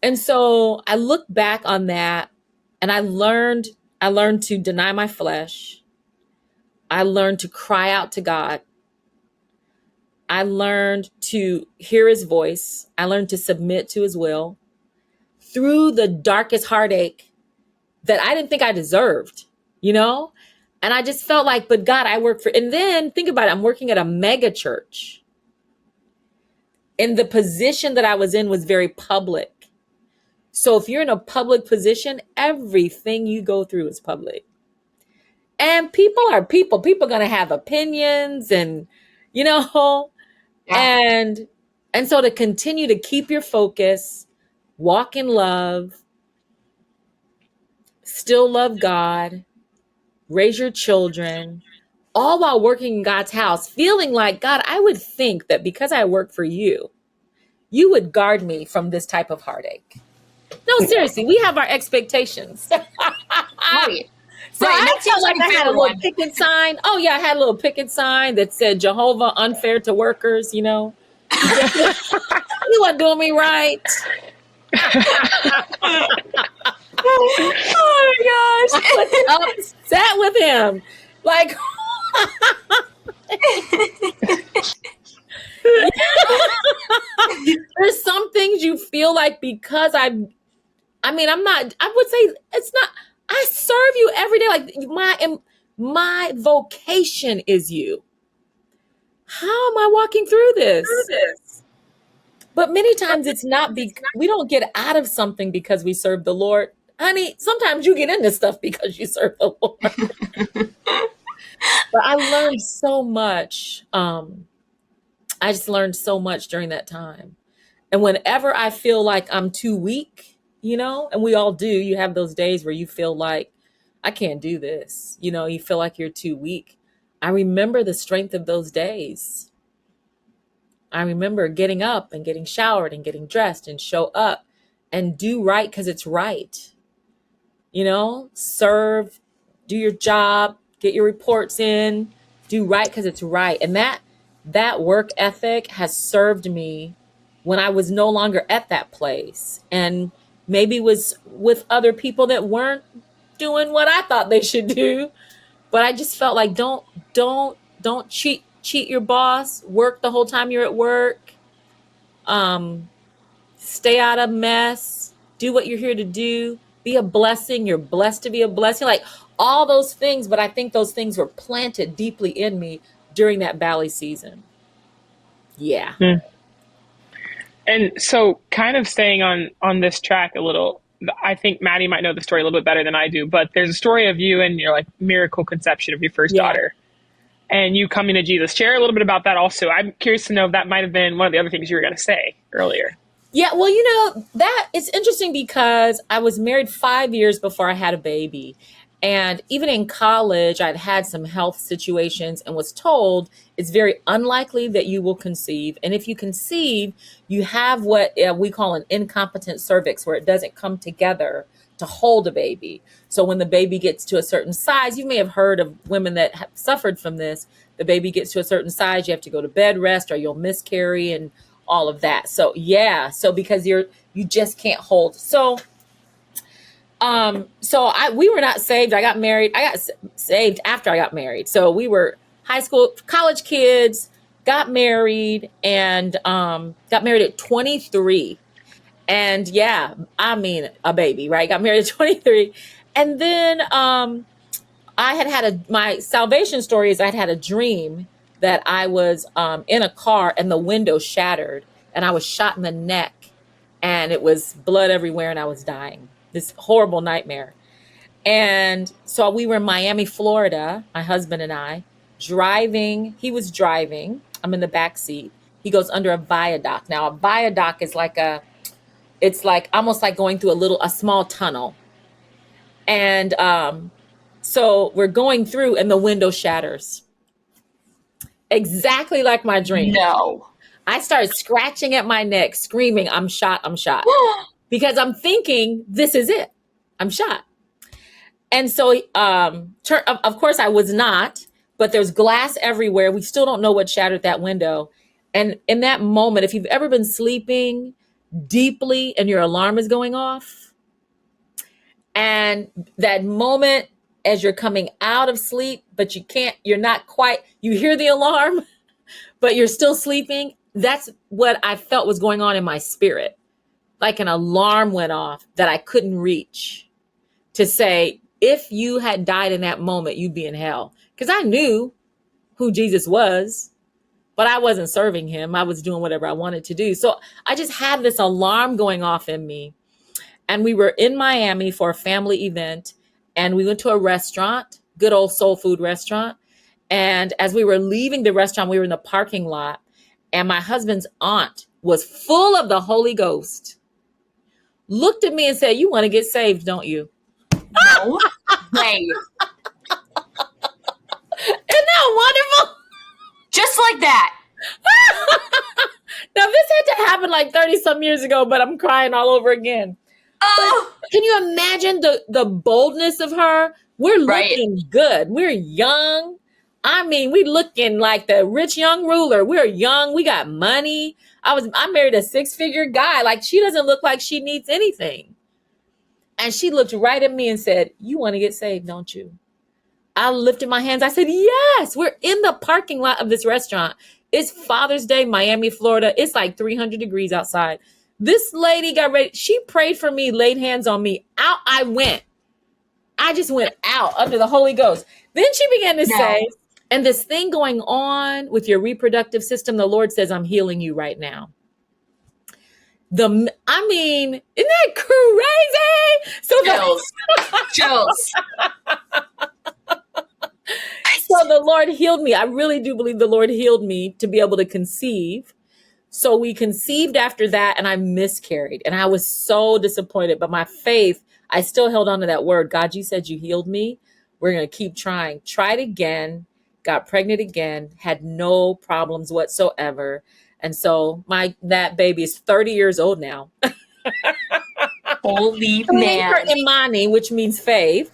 And so I look back on that and I learned to deny my flesh. I learned to cry out to God. I learned to hear his voice. I learned to submit to his will through the darkest heartache that I didn't think I deserved, you know? And I just felt like, but God, I work for, and then think about it, I'm working at a mega church. And the position that I was in was very public. So if you're in a public position, everything you go through is public. And people are people. People are going to have opinions and, you know, and so to continue to keep your focus, walk in love, still love God, raise your children, all while working in God's house, feeling like, God, I would think that because I work for you, you would guard me from this type of heartache. No, seriously, we have our expectations. Right. So Right, I felt like I had a little picket sign. Oh yeah, I had a little picket sign that said Jehovah unfair to workers, you know. You weren't doing me right. Oh my gosh. I was upset with him. Like there's some things you feel like because I mean, I'm not, I would say it's not, I serve you every day. Like my vocation is you. How am I walking through this? But many times it's not we don't get out of something because we serve the Lord. Honey, sometimes you get into stuff because you serve the Lord. But I learned so much. I just learned so much during that time. And whenever I feel like I'm too weak, you know, and we all do, you have those days where you feel like, I can't do this. You know, you feel like you're too weak. I remember the strength of those days. I remember getting up and getting showered and getting dressed and show up and do right because it's right. You know, serve, do your job, get your reports in, do right because it's right. And that work ethic has served me when I was no longer at that place and maybe was with other people that weren't doing what I thought they should do. But I just felt like don't cheat your boss, work the whole time you're at work. Stay out of mess, do what you're here to do, be a blessing. You're blessed to be a blessing. Like all those things, but I think those things were planted deeply in me during that valley season. Yeah. And so kind of staying on this track a little, I think Maddie might know the story a little bit better than I do, but there's a story of you and your like miracle conception of your first daughter and you coming to Jesus. Share a little bit about that also. I'm curious to know if that might have been one of the other things you were going to say earlier. Yeah, well, you know, that it's interesting because I was married 5 years before I had a baby. And even in college, I'd had some health situations and was told it's very unlikely that you will conceive. And if you conceive, you have what we call an incompetent cervix, where it doesn't come together to hold a baby. So when the baby gets to a certain size, you may have heard of women that have suffered from this. The baby gets to a certain size, you have to go to bed rest or you'll miscarry and all of that. So yeah, so because you just can't hold. So we were not saved. I got married. I got saved after I got married. So we were high school, college kids, got married and got married at 23. And yeah, I mean, a baby, right? Got married at 23. And then my salvation story is I'd had a dream that I was in a car and the window shattered and I was shot in the neck and it was blood everywhere and I was dying. This horrible nightmare. And so we were in Miami, Florida, my husband and I, driving. He was driving. I'm in the back seat. He goes under a viaduct. Now, a viaduct is it's like almost like going through a small tunnel. And so we're going through and the window shatters. Exactly like my dream. No. I started scratching at my neck, screaming, I'm shot, I'm shot. Because I'm thinking, this is it. I'm shot. And so, of course, I was not, but there's glass everywhere. We still don't know what shattered that window. And in that moment, if you've ever been sleeping deeply and your alarm is going off, and that moment as you're coming out of sleep, but you're not quite, you hear the alarm, but you're still sleeping. That's what I felt was going on in my spirit. Like an alarm went off that I couldn't reach to say, if you had died in that moment, you'd be in hell. Because I knew who Jesus was, but I wasn't serving him. I was doing whatever I wanted to do. So I just had this alarm going off in me. And we were in Miami for a family event. And we went to a restaurant, good old soul food restaurant. And as we were leaving the restaurant, we were in the parking lot. And my husband's aunt was full of the Holy Ghost. Looked at me and said, you want to get saved, don't you? No way. Isn't that wonderful? Just like that. Now, this had to happen like 30 some years ago, but I'm crying all over again. Oh, But can you imagine the boldness of her? We're looking good. We're young. I mean, we looking like the rich young ruler. We're young. We got money. I married a 6-figure guy. Like, she doesn't look like she needs anything. And she looked right at me and said, you want to get saved, don't you? I lifted my hands. I said, yes. We're in the parking lot of this restaurant. It's Father's Day, Miami, Florida. It's like 300 degrees outside. This lady got ready. She prayed for me, laid hands on me. Out I went. I just went out under the Holy Ghost. Then she began to say, and this thing going on with your reproductive system, the Lord says, I'm healing you right now. Isn't that crazy? Chills. So the Lord healed me. I really do believe the Lord healed me to be able to conceive. So we conceived after that and I miscarried and I was so disappointed, but my faith, I still held on to that word. God, you said you healed me. We're going to keep trying. Tried again, got pregnant again, had no problems whatsoever. And so that baby is 30 years old now. Holy Man. man. Her Imani, which means faith.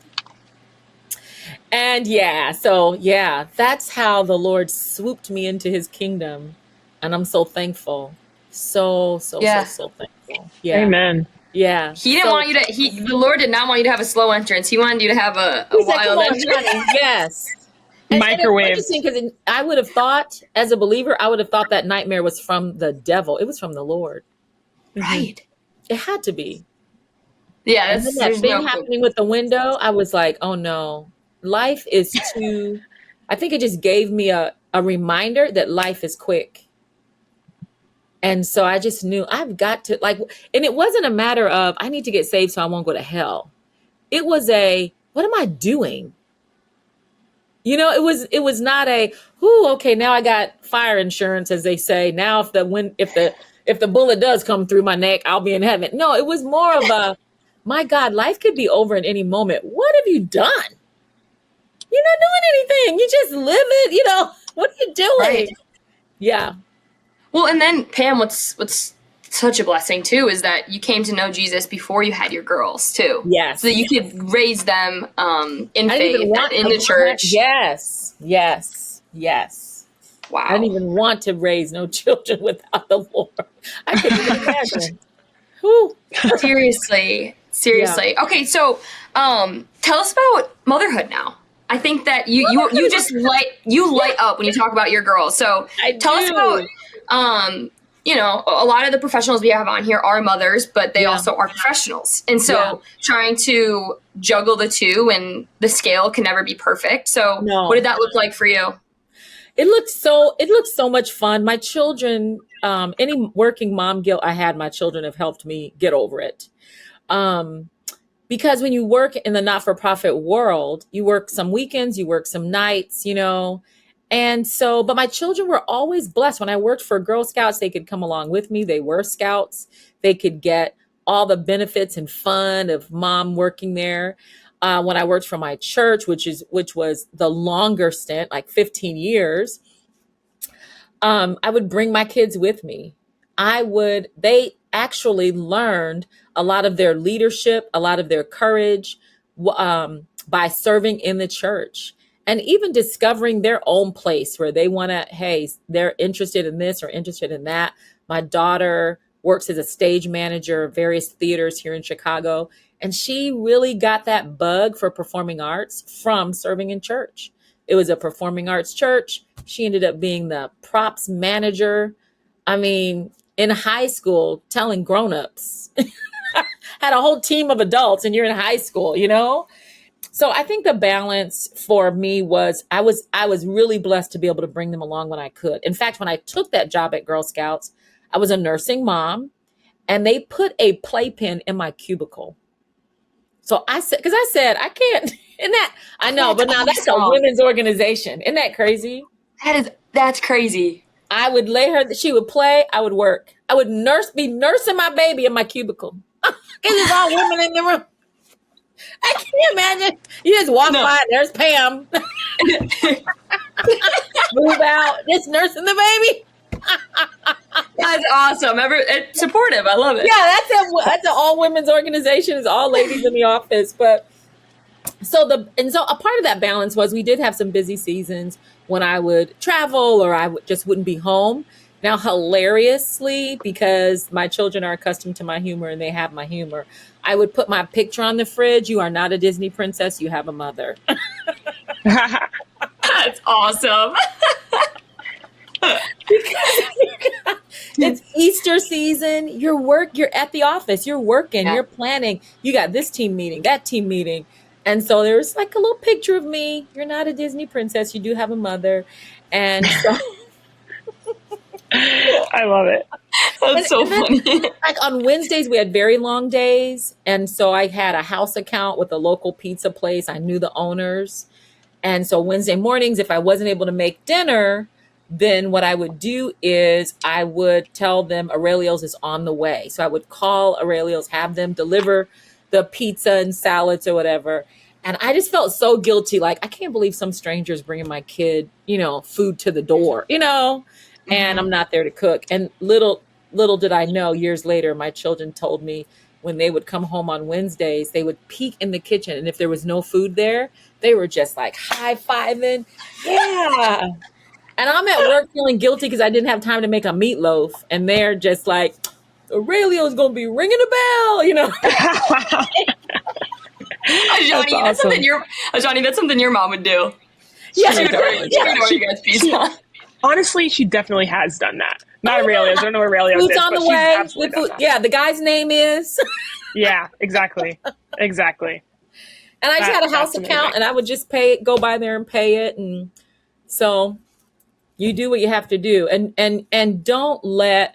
And that's how the Lord swooped me into his kingdom. And I'm so thankful. So thankful. Yeah. Amen. Yeah. He didn't want you to, the Lord did not want you to have a slow entrance. He wanted you to have a wild entrance. Yes. And Microwave. it's interesting because I would have thought, as a believer, I would have thought that nightmare was from the devil. It was from the Lord. Right. It had to be. Yeah. And then that thing happening with the window, I was like, oh no, life is too, I think it just gave me a reminder that life is quick. And so I just knew I've got to and it wasn't a matter of I need to get saved so I won't go to hell. It was what am I doing? You know, it was not okay, now I got fire insurance, as they say. Now if the bullet does come through my neck, I'll be in heaven. No, it was more of my God, life could be over at any moment. What have you done? You're not doing anything. You just live it, what are you doing? Right. Yeah. Well, and then Pam, what's such a blessing too is that you came to know Jesus before you had your girls too. Yes. So that you could raise them in faith in the church. Yes. Wow. I didn't even want to raise no children without the Lord. I couldn't even imagine. Whew. Seriously. Yeah. Okay, so tell us about motherhood now. I think that you just light up when you talk about your girls. So tell us about a lot of the professionals we have on here are mothers, but they Yeah. also are professionals. And so trying to juggle the two, and the scale can never be perfect. So No. what did that look like for you? It looked so much fun. My children, any working mom guilt I had, my children have helped me get over it. Because when you work in the not-for-profit world, you work some weekends, you work some nights, And so, but my children were always blessed. When I worked for Girl Scouts, they could come along with me. They were scouts. They could get all the benefits and fun of mom working there. When I worked for my church, which was the longer stint, like 15 years, I would bring my kids with me. They actually learned a lot of their leadership, a lot of their courage, by serving in the church. And even discovering their own place where they want to, hey, they're interested in this or interested in that. My daughter works as a stage manager of various theaters here in Chicago. And she really got that bug for performing arts from serving in church. It was a performing arts church. She ended up being the props manager. I mean, in high school, telling grownups. Had a whole team of adults and you're in high school, So I think the balance for me was I was really blessed to be able to bring them along when I could. In fact, when I took that job at Girl Scouts, I was a nursing mom, and they put a playpen in my cubicle. So I said, I can't. I know, but now that's a women's organization. Isn't that crazy? That's crazy. I would lay her, she would play, I would work. I would be nursing my baby in my cubicle. Because it's all women in the room. I can't imagine. You just walk by, there's Pam. Move out, just nursing the baby. That's awesome. It's supportive. I love it. Yeah, that's an all women's organization. It's all ladies in the office. But so a part of that balance was we did have some busy seasons when I would travel or I just wouldn't be home. Now, hilariously, because my children are accustomed to my humor and they have my humor, I would put my picture on the fridge. You are not a Disney princess. You have a mother. That's awesome. It's Easter season. You're at the office. You're working. You're planning. You got this team meeting, that team meeting. And so there's like a little picture of me. You're not a Disney princess. You do have a mother. And so... I love it. That's so funny. Like on Wednesdays, we had very long days. And so I had a house account with a local pizza place. I knew the owners. And so Wednesday mornings, if I wasn't able to make dinner, then what I would do is I would tell them Aurelio's is on the way. So I would call Aurelio's, have them deliver the pizza and salads or whatever. And I just felt so guilty. Like, I can't believe some stranger's bringing my kid, food to the door, and I'm not there to cook. And little did I know, years later, my children told me when they would come home on Wednesdays, they would peek in the kitchen. And if there was no food there, they were just like high-fiving. Yeah. And I'm at work feeling guilty because I didn't have time to make a meatloaf. And they're just like, Aurelio's going to be ringing a bell, Azhani, that's something your mom would do. Yeah. She would order you guys pizza. Honestly, she definitely has done that. Not Aurelio's. I don't know where Aurelio's Food's is, on but the she's way. absolutely done that. Yeah, the guy's name is. Yeah, exactly. Exactly. And I just had a house account, and I would just go by there and pay it. And so you do what you have to do, and don't let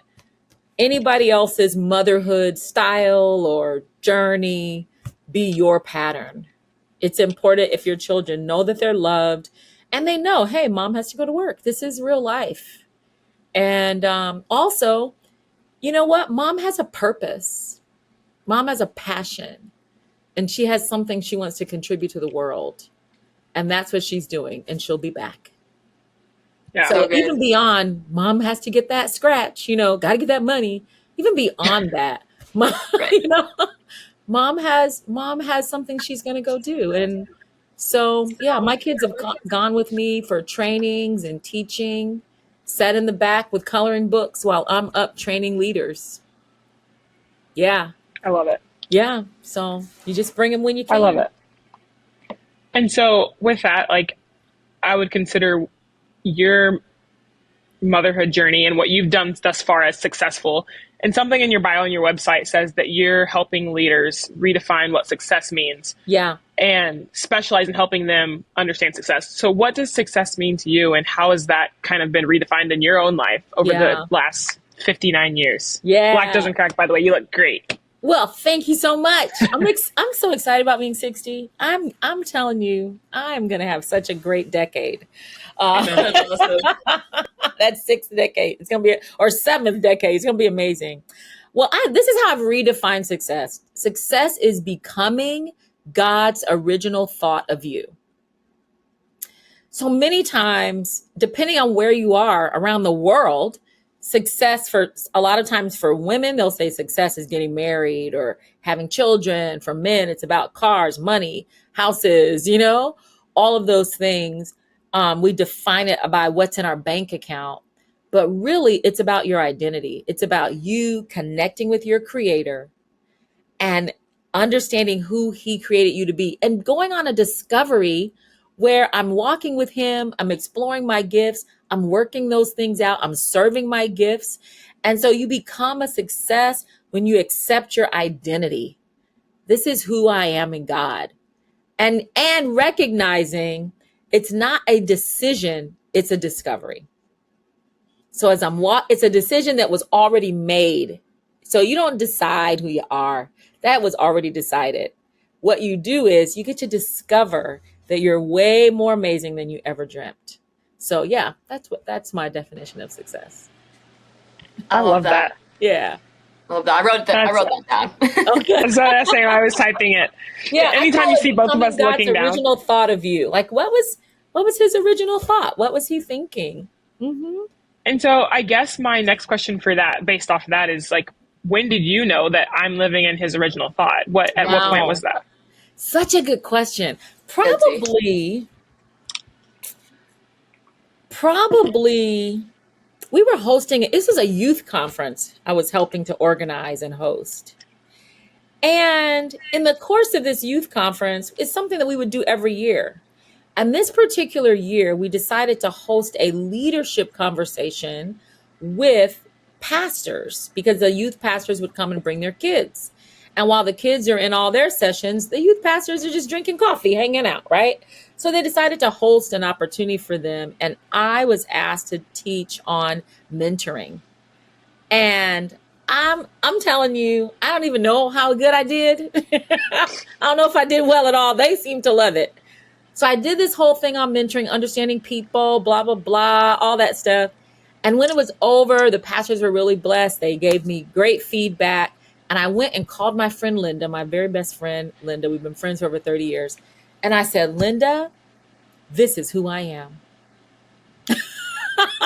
anybody else's motherhood style or journey be your pattern. It's important if your children know that they're loved and they know, hey, mom has to go to work. This is real life. And also, you know what? Mom has a purpose. Mom has a passion, and she has something she wants to contribute to the world. And that's what she's doing. And she'll be back. Yeah. So even beyond, mom has to get that scratch, got to get that money. Even beyond that, mom, mom has something she's going to go do. And so, yeah, my kids have gone with me for trainings and teaching, sat in the back with coloring books while I'm up training leaders. Yeah. I love it. Yeah. So you just bring them when you can. I love it. And so with that, like, I would consider your motherhood journey and what you've done thus far as successful. And something in your bio on your website says that you're helping leaders redefine what success means. Yeah. And specialize in helping them understand success. So what does success mean to you, and how has that kind of been redefined in your own life over the last 59 years? Yeah. Black doesn't crack, by the way. You look great. Well, thank you so much. I'm so excited about being 60. I'm telling you, I'm going to have such a great decade. That sixth decade, it's going to be, or seventh decade, it's going to be amazing. Well, this is how I've redefined success. Success is becoming God's original thought of you. So many times, depending on where you are around the world, success for a lot of times for women, they'll say success is getting married or having children. For men, it's about cars, money, houses, all of those things. We define it by what's in our bank account, but really it's about your identity. It's about you connecting with your creator and understanding who he created you to be and going on a discovery where I'm walking with him, I'm exploring my gifts, I'm working those things out, I'm serving my gifts. And so you become a success when you accept your identity. This is who I am in God. And recognizing it's not a decision, it's a discovery. So as it's a decision that was already made. So you don't decide who you are. That was already decided. What you do is you get to discover that you're way more amazing than you ever dreamt. So yeah, that's my definition of success. I love that. Yeah. I love that. I wrote that down. Okay. That's what I was saying. I was typing it. Yeah. Anytime you see both of us God's looking down. original thought of you. Like what was his original thought? What was he thinking? Mm-hmm. And so I guess my next question for that, based off of that, is like, when did you know that I'm living in his original thought? At what point was that? Such a good question. Probably we were hosting, this was a youth conference I was helping to organize and host. And in the course of this youth conference, it's something that we would do every year. And this particular year, we decided to host a leadership conversation with pastors because the youth pastors would come and bring their kids. And while the kids are in all their sessions, the youth pastors are just drinking coffee, hanging out, right? So they decided to host an opportunity for them. And I was asked to teach on mentoring. And I'm telling you, I don't even know how good I did. I don't know if I did well at all. They seem to love it. So I did this whole thing on mentoring, understanding people, blah, blah, blah, all that stuff. And when it was over, the pastors were really blessed. They gave me great feedback. And I went and called my friend Linda, my very best friend, Linda. We've been friends for over 30 years. And I said, Linda, this is who I am.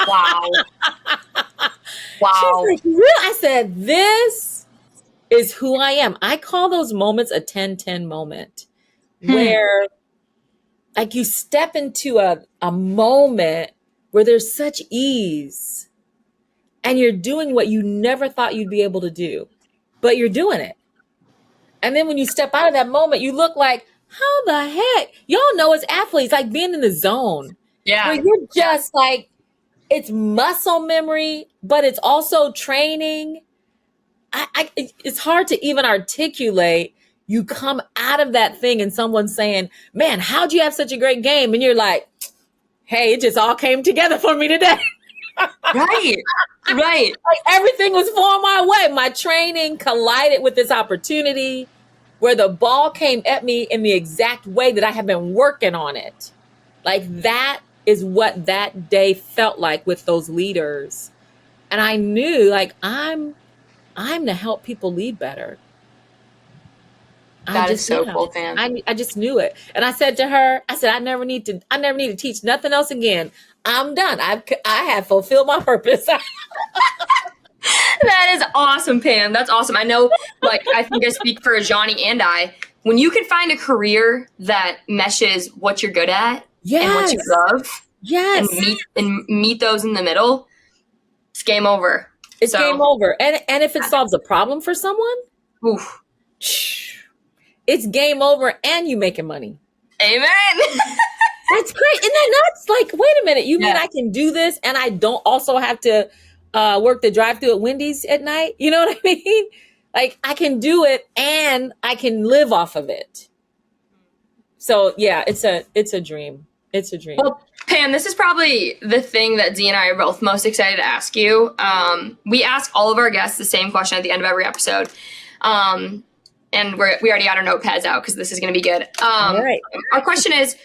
Wow. Wow. She's like, really? I said, this is who I am. I call those moments a 10-10 moment where like you step into a moment where there's such ease and you're doing what you never thought you'd be able to do, but you're doing it. And then when you step out of that moment, you look like, how the heck? Y'all know as athletes, like being in the zone. Yeah. Where you're just like, it's muscle memory, but it's also training. It's hard to even articulate. You come out of that thing and someone's saying, man, how'd you have such a great game? And you're like, hey, it just all came together for me today. Right. Right. Like everything was falling my way. My training collided with this opportunity where the ball came at me in the exact way that I have been working on it. Like that is what that day felt like with those leaders. And I knew like I'm to help people lead better. That is so cool, Pam. I just knew it. And I said to her, I never need to teach nothing else again. I'm done. I have fulfilled my purpose. That is awesome, Pam. That's awesome. I know, like, I think I speak for Azhani and I. When you can find a career that meshes what you're good at and what you love, and meet those in the middle, it's game over. It's game over. And if it solves a problem for someone, oof, it's game over and you making money. Amen. That's great. And then that's like, wait a minute, you mean Yeah. I can do this and I don't also have to work the drive-through at Wendy's at night? You know what I mean? Like, I can do it and I can live off of it. So yeah, it's a dream. It's a dream. Well, Pam, this is probably the thing that Dee and I are both most excited to ask you. We ask all of our guests the same question at the end of every episode. And we already got our notepads out because this is going to be good. All right. Our question is,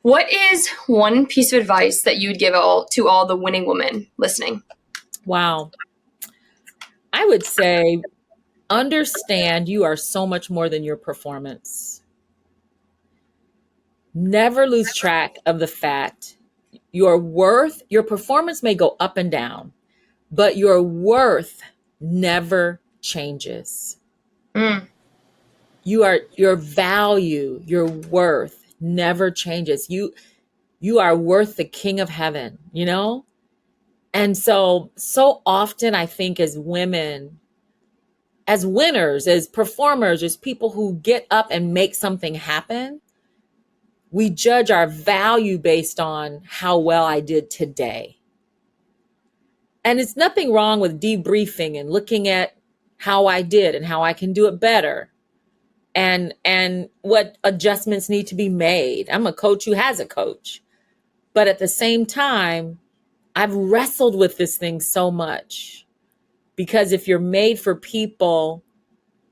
what is one piece of advice that you'd give to all the winning women listening? Wow. I would say, understand you are so much more than your performance. Never lose track of the fact your worth, your performance may go up and down, but your worth never changes. Your value, your worth never changes. You are worth the King of Heaven, you know? And so often I think as women, as winners, as performers, as people who get up and make something happen, we judge our value based on how well I did today. And it's nothing wrong with debriefing and looking at how I did and how I can do it better and what adjustments need to be made. I'm a coach who has a coach. But at the same time, I've wrestled with this thing so much because if you're made for people,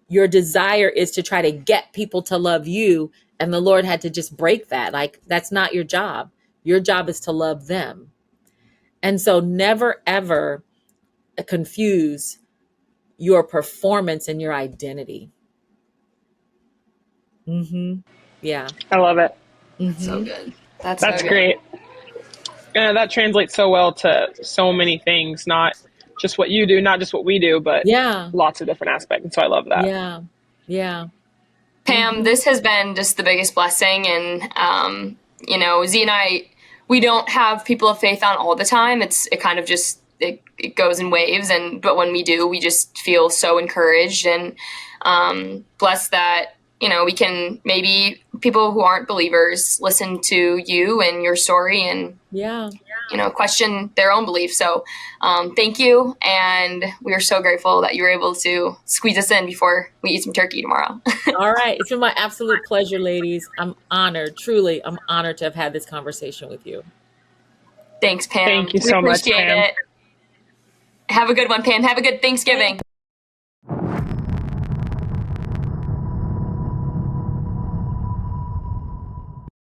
your desire is to try to get people to love you. And the Lord had to just break that. Like, that's not your job. Your job is to love them. And so never, ever confuse your performance and your identity. Yeah. I love it. So good. That's That's so good. great. That translates so well to so many things, not just what you do, not just what we do, but Yeah. lots of different aspects. And so I love that. Yeah. Yeah. Pam, this has been just the biggest blessing. And, Z and I, we don't have people of faith on all the time. It kind of just, it goes in waves. But when we do, we just feel so encouraged and blessed that, we can maybe people who aren't believers listen to you and your story and, question their own beliefs. So thank you. And we are so grateful that you were able to squeeze us in before we eat some turkey tomorrow. All right. It's been my absolute pleasure, ladies. I'm honored. Truly, I'm honored to have had this conversation with you. Thanks, Pam. Thank you so much, Pam. It. Have a good one, Pam. Have a good Thanksgiving.